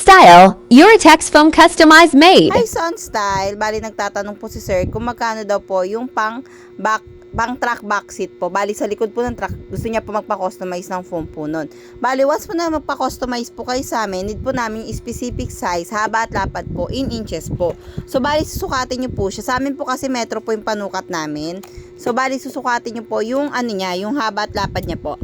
Style, Uratex foam customized made. Hi, Son Style. Bali, nagtatanong po si sir kung magkano daw po yung pang truck back seat po. Bali, sa likod po ng truck, gusto niya po magpa-customize ng foam po nun. Bali, once po na magpa-customize po kayo sa amin, need po namin yung specific size, haba at lapad po, in inches po. So, bali, susukatin niyo po siya. Sa amin po kasi metro po yung panukat namin. So, bali, susukatin niyo po yung ano niya, yung haba at lapad niya po.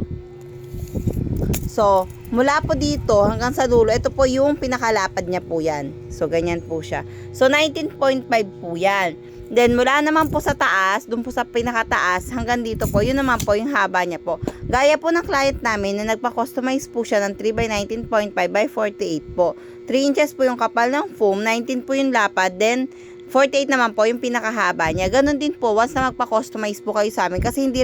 So, mula po dito hanggang sa dulo, ito po yung pinakalapad niya po yan. So, ganyan po siya. So, 19.5 po yan. Then, mula naman po sa taas, dun po sa pinakataas, hanggang dito po, yun naman po yung haba niya po. Gaya po ng client namin na nagpa-customize po siya ng 3 by 19.5 by 48 po. 3 inches po yung kapal ng foam, 19 po yung lapad, then 48 naman po yung pinakahaba niya. Ganon din po once na magpa-customize po kayo sa amin kasi hindi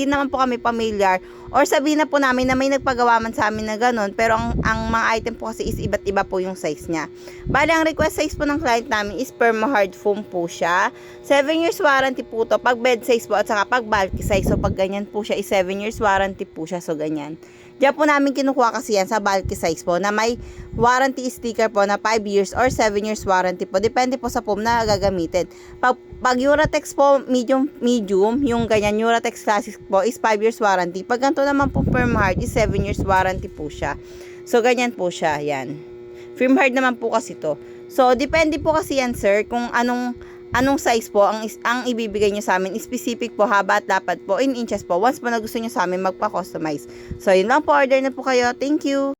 naman po kami familiar or sabihin na po namin na may nagpagawa man sa amin na ganon, pero ang mga item po kasi is iba't iba po yung size niya. Bali, ang request size po ng client namin is perma-hard foam po siya. 7 years warranty po to pag bed size po at saka pag bulky size. So, pag ganyan po siya is 7 years warranty po siya. So, ganyan. Diyan po namin kinukuha kasi yan sa bulky size po na may warranty sticker po na 5 years or 7 years warranty po. Depende po sa foam na gagamitin. Pag Uratex po medium, yung ganyan Uratex Classic po is 5 years warranty. Pag ganito naman po firm hard is 7 years warranty po siya. So, ganyan po siya. Yan. Firm hard naman po kasi to. So, depende po kasi yan, sir, kung anong size po ang ibibigay nyo sa amin. Specific po, haba at lapad po, in inches po. Once po na gusto nyo sa amin magpa-customize. So, yun lang po. Order na po kayo. Thank you.